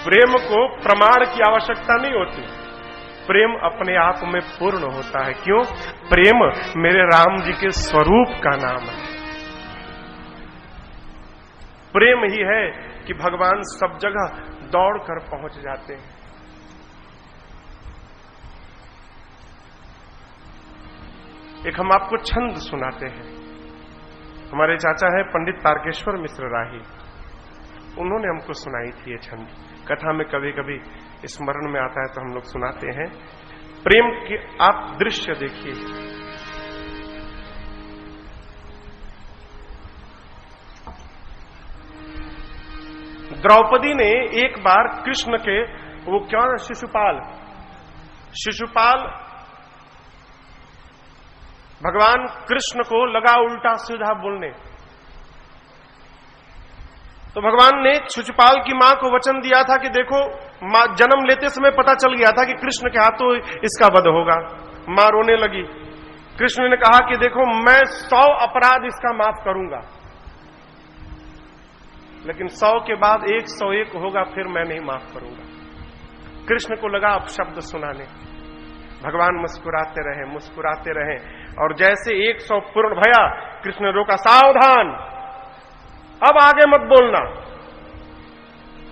प्रेम को प्रमाण की आवश्यकता नहीं होती, प्रेम अपने आप में पूर्ण होता है। क्यों? प्रेम मेरे राम जी के स्वरूप का नाम है। प्रेम ही है कि भगवान सब जगह दौड़कर पहुंच जाते हैं। एक हम आपको छंद सुनाते हैं। हमारे चाचा है पंडित तारकेश्वर मिश्र राही, उन्होंने हमको सुनाई थी ये छंद। कथा में कभी कभी स्मरण में आता है तो हम लोग सुनाते हैं। प्रेम के आप दृश्य देखिए। द्रौपदी ने एक बार कृष्ण के, वो क्या, शिशुपाल भगवान कृष्ण को लगा उल्टा सीधा बोलने, तो भगवान ने शिशुपाल की मां को वचन दिया था कि देखो, मां जन्म लेते समय पता चल गया था कि कृष्ण के हाथों इसका वध होगा। मां रोने लगी। कृष्ण ने कहा कि देखो, मैं 100 अपराध इसका माफ करूंगा, लेकिन 100 के बाद 101 होगा, फिर मैं नहीं माफ करूंगा। कृष्ण को लगा अब शब्द सुनाने। भगवान मुस्कुराते रहे और जैसे 100 पूर्ण भया, कृष्ण ने रोका, सावधान, अब आगे मत बोलना।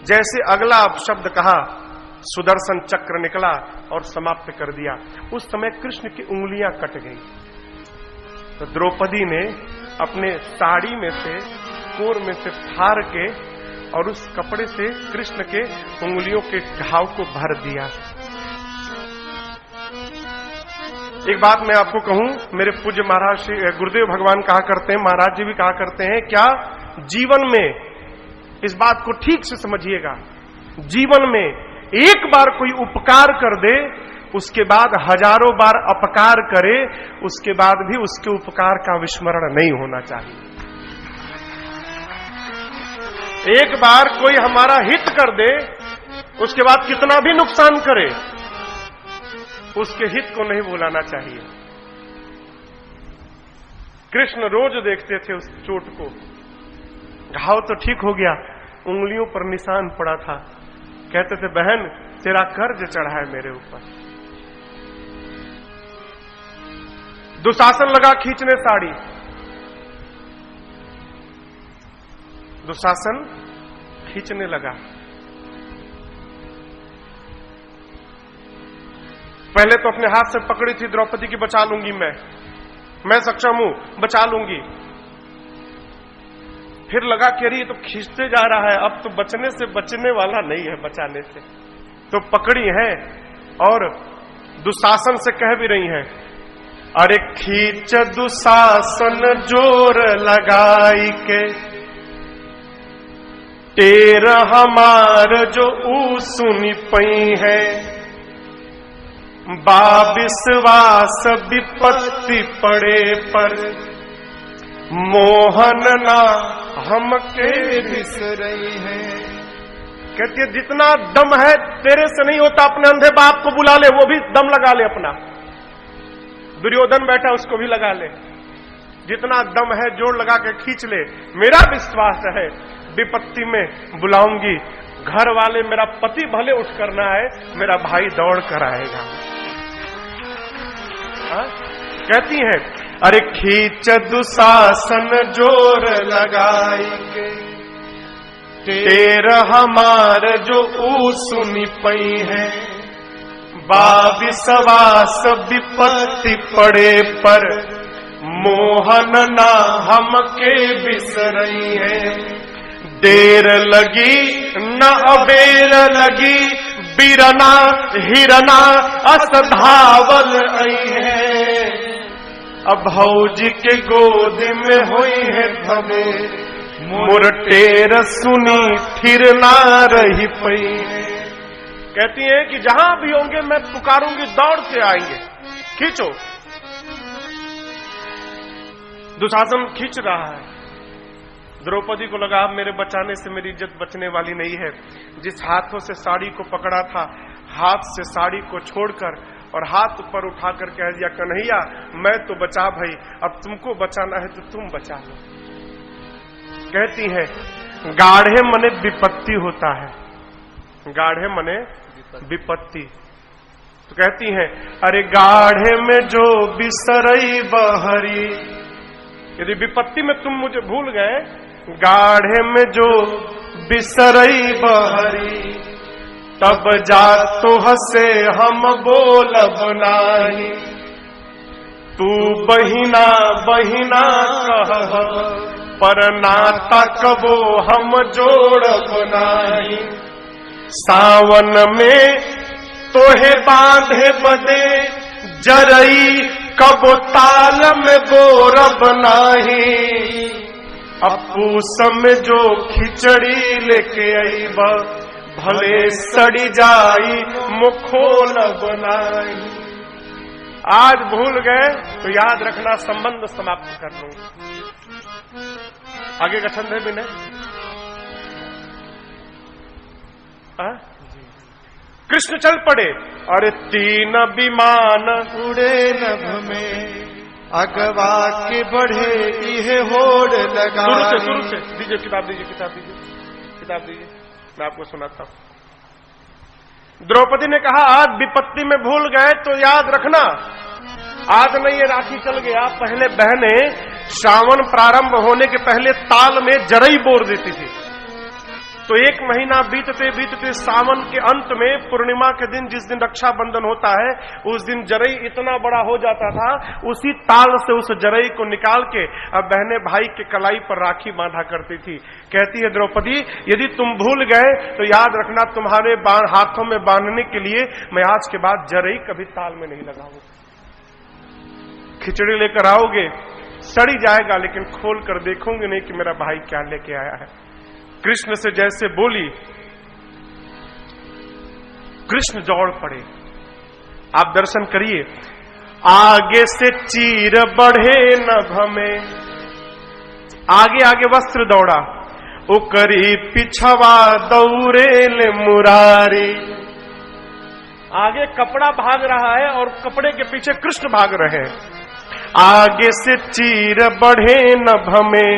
जैसे अगला अब शब्द कहा, सुदर्शन चक्र निकला और समाप्त कर दिया। उस समय कृष्ण की उंगलियां कट गई। तो द्रौपदी ने अपने साड़ी में से, कोर में से फाड़ के और उस कपड़े से कृष्ण के उंगलियों के घाव को भर दिया। एक बात मैं आपको कहूं, मेरे पूज्य महाराज श्री गुरुदेव भगवान कहा करते हैं, महाराज जी भी कहा करते हैं, क्या जीवन में, इस बात को ठीक से समझिएगा, जीवन में एक बार कोई उपकार कर दे, उसके बाद हजारों बार अपकार करे, उसके बाद भी उसके उपकार का विस्मरण नहीं होना चाहिए। एक बार कोई हमारा हित कर दे, उसके बाद कितना भी नुकसान करे, उसके हित को नहीं भुलाना चाहिए। कृष्ण रोज देखते थे उस चोट को। घाव तो ठीक हो गया, उंगलियों पर निशान पड़ा था। कहते थे, बहन तेरा कर्ज चढ़ा है मेरे ऊपर। दुशासन लगा खींचने साड़ी, दुशासन खींचने लगा। पहले तो अपने हाथ से पकड़ी थी द्रौपदी की, बचा लूंगी मैं सक्षम हूं, बचा लूंगी। फिर लगा कि अरे ये तो खींचते जा रहा है, अब तो बचने से बचने वाला नहीं है, बचाने से। तो पकड़ी है और दुशासन से कह भी रही है, अरे खींच दुशासन जोर लगाई के, टेर हमार जो ऊ सुनी पई है, विश्वास विपत्ति पड़े पर, मोहन ना हमके बिसरई है। कहती है, जितना दम है तेरे से नहीं होता, अपने अंधे बाप को बुला ले, वो भी दम लगा ले अपना। दुर्योधन बैठा, उसको भी लगा ले। जितना दम है जोड़ लगा के खींच ले। मेरा विश्वास है विपत्ति में बुलाऊंगी, घर वाले, मेरा पति भले उठ करना है, मेरा भाई दौड़ कर आएगा। कहती है, अरे खींच दुशासन जोर लगाई के, तेरा हमार जो ऊ सुनी पई है, विश्वास विपत्ति पड़े पर, मोहन ना हमके बिसरई है। देर लगी न अबेर लगी, बीरना हिरना अस धावल आई है। अब भौजी के गोद में हुई है धमे, मुरटेर सुनी फिर ना रही पई है। कहती है कि जहां भी होंगे मैं पुकारूंगी, दौड़ से आएंगे। खींचो। दुशासन खींच रहा है। द्रौपदी को लगा अब मेरे बचाने से मेरी इज्जत बचने वाली नहीं है। जिस हाथों से साड़ी को पकड़ा था, हाथ से साड़ी को छोड़कर और हाथ ऊपर उठाकर कह दिया, कन्हैया मैं तो बचा भाई, अब तुमको बचाना है तो तुम बचा लो। कहती है, गाढ़े मने विपत्ति होता है, गाढ़े मने विपत्ति। तो कहती हैं, अरे गाढ़े में जो बिसरई बहरी, यदि विपत्ति में तुम मुझे भूल गए, गाढ़े में जो बिसरई बहरी, तब जा तो हसे हम बोलब नाही, तू बहिना बहिना कह, पर नाता कबो हम जोड़ब नाही। सावन में तोहे बांधे बदे जरई, कबो ताल में बोरब नाही। अपूस में जो खिचड़ी लेके आईब, भले सड़ी जाई मुखोल बनाई। आज भूल गए तो याद रखना, संबंध समाप्त कर लूं। आगे का छंद है भी नहीं। कृष्ण चल पड़े, अरे 3 विमान उड़े नभ में, अगवा के बढ़े इहे होड़ लगा। शुरू से दीजिए, किताब दीजिए, किताब दीजिए, किताब दीजिए, मैं आपको सुनाता हूं। द्रौपदी ने कहा, आज विपत्ति में भूल गए तो याद रखना, आज नहीं ये राखी चल गया। पहले बहने श्रावण प्रारंभ होने के पहले ताल में जरई बोर देती थी। तो 1 महीना बीतते बीतते सावन के अंत में पूर्णिमा के दिन, जिस दिन रक्षाबंधन होता है, उस दिन जरई इतना बड़ा हो जाता था। उसी ताल से उस जरई को निकाल के अब बहने भाई के कलाई पर राखी बांधा करती थी। कहती है द्रौपदी, यदि तुम भूल गए तो याद रखना, तुम्हारे हाथों में बांधने के लिए मैं आज के बाद जरई कभी ताल में नहीं लगाऊंगा। खिचड़ी लेकर आओगे, सड़ी जाएगा, लेकिन खोल कर देखोगे नहीं कि मेरा भाई क्या लेके आया है। कृष्ण से जैसे बोली, कृष्ण दौड़ पड़े। आप दर्शन करिए, आगे से चीर बढ़े नभ में, आगे आगे वस्त्र दौड़ा, उकरी पिछवा दौड़े मुरारी। आगे कपड़ा भाग रहा है और कपड़े के पीछे कृष्ण भाग रहे हैं। आगे से चीर बढ़े नभ में,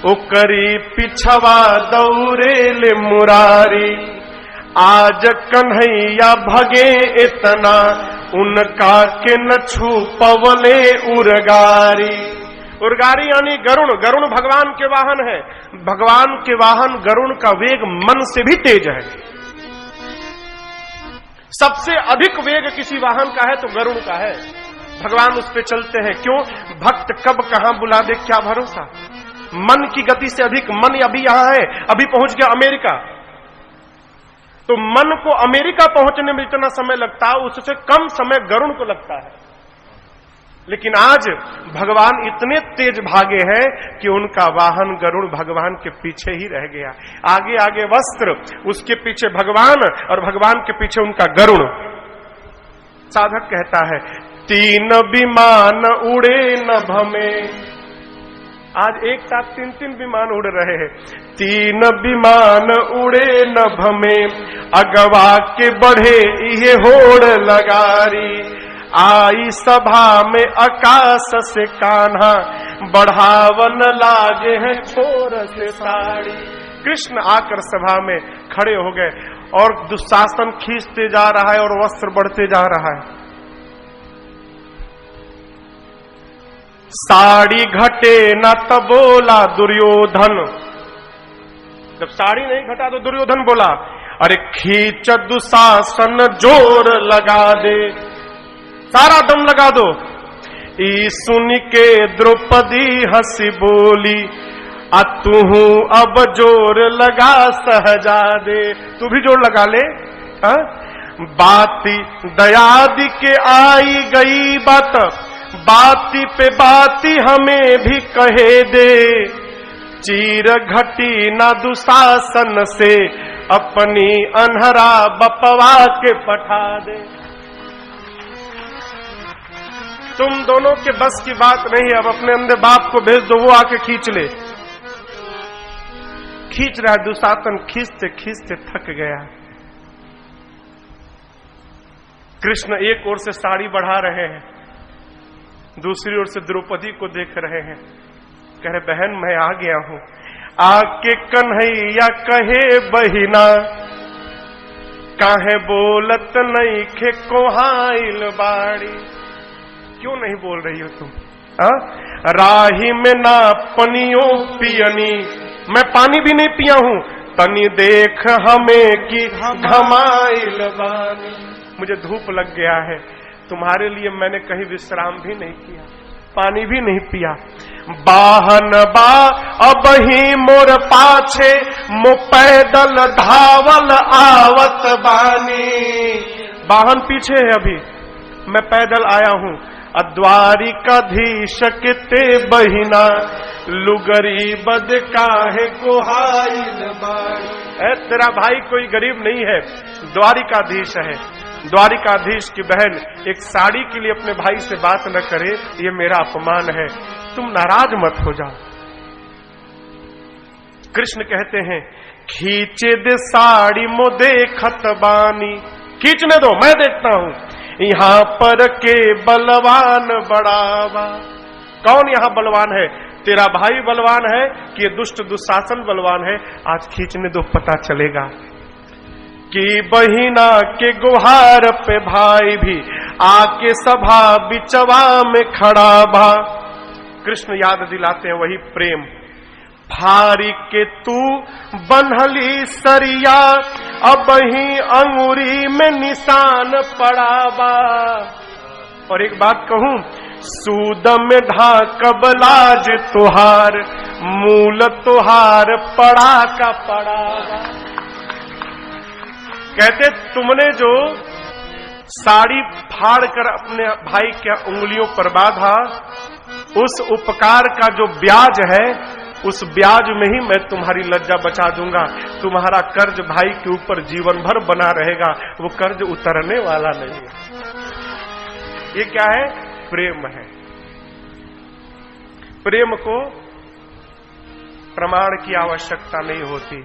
उकरी पिछवा दौड़े मुरारी। आज कन्हैया भगे इतना, उनका के न छुपवले उरगारी। उरगारी यानी गरुण। गरुण भगवान के वाहन है। भगवान के वाहन गरुण का वेग मन से भी तेज है। सबसे अधिक वेग किसी वाहन का है तो गरुण का है। भगवान उस पे चलते हैं। क्यों? भक्त कब कहां बुला दे क्या भरोसा। मन की गति से अधिक, मन अभी यहां है, अभी पहुंच गया अमेरिका, तो मन को अमेरिका पहुंचने में इतना समय लगता है, उससे कम समय गरुण को लगता है। लेकिन आज भगवान इतने तेज भागे हैं कि उनका वाहन गरुड़ भगवान के पीछे ही रह गया। आगे आगे वस्त्र, उसके पीछे भगवान और भगवान के पीछे उनका गरुड़। साधक कहता है, 3 विमान उड़े नभ में। आज एक साथ 3-3 विमान उड़ रहे हैं। 3 विमान उड़े नभ में, अगवा के बढ़े ये होड़ लगारी। आई सभा में आकाश से कान्हा, बढ़ावन लागे हैं छोर से साड़ी। कृष्ण आकर सभा में खड़े हो गए और दुशासन खींचते जा रहा है और वस्त्र बढ़ते जा रहा है। साड़ी घटे न तब बोला दुर्योधन। जब साड़ी नहीं घटा तो दुर्योधन बोला, अरे खींच दुशासन जोर लगा दे, सारा दम लगा दो। ई सुन के द्रौपदी हंसी बोली, तू अब जोर लगा सहजादे। तू भी जोर लगा ले। बाती दयादि के आई गई बात, बाती पे बाती हमें भी कहे दे। चीर घटी न दुशासन से, अपनी अनहरा बपवा के पठा दे। तुम दोनों के बस की बात नहीं है, अब अपने अंधे बाप को भेज दो, वो आके खींच ले। खींच रहा है दुशासन, खींचते खींचते थक गया। कृष्ण एक ओर से साड़ी बढ़ा रहे हैं, दूसरी ओर से द्रौपदी को देख रहे हैं। कह रहे, बहन मैं आ गया हूं। आके कन्हैया कहे बहिना, काहे बोलत नहीं खे कोहाइल बाड़ी, क्यों नहीं बोल रही हो तुम? राही में ना पनियो पियनी, मैं पानी भी नहीं पिया हूं, तनी देख हमें की घमाइल बानी। मुझे धूप लग गया है, तुम्हारे लिए मैंने कहीं विश्राम भी नहीं किया, पानी भी नहीं पिया। बाहन बा अब ही मोर पाछे, मो पैदल धावल आवत बानी। वाहन पीछे है, अभी मैं पैदल आया हूं। द्वारिकाधीश किते बहिना, लुगरी बद काहे कोहाइल बाड़ी। तेरा भाई कोई गरीब नहीं है, द्वारिकाधीश है। द्वारिकाधीश की बहन एक साड़ी के लिए अपने भाई से बात न करे, ये मेरा अपमान है, तुम नाराज मत हो जाओ। कृष्ण कहते हैं खींचे दे साड़ी मो देखत बानी, खींचने दो मैं देखता हूं। यहां पर के बलवान बड़ावा, कौन यहां बलवान है? तेरा भाई बलवान है कि ये दुष्ट दुशासन बलवान है? आज खींचने दो, पता चलेगा। कि बहिना के गुहार पे भाई भी आके सभा बिचवा में खड़ा भा। कृष्ण याद दिलाते हैं वही प्रेम। फारी के तू बन्हली सरिया, अब ही अंगुरी में निशान पड़ा बा। और एक बात कहूं, सूद में ढाकब लाज तुहार, मूल तुहार पड़ा का पड़ा बा। कहते तुमने जो साड़ी फाड़ कर अपने भाई के उंगलियों पर बांधा, उस उपकार का जो ब्याज है, उस ब्याज में ही मैं तुम्हारी लज्जा बचा दूंगा। तुम्हारा कर्ज भाई के ऊपर जीवन भर बना रहेगा, वो कर्ज उतरने वाला नहीं है। ये क्या है? प्रेम है। प्रेम को प्रमाण की आवश्यकता नहीं होती।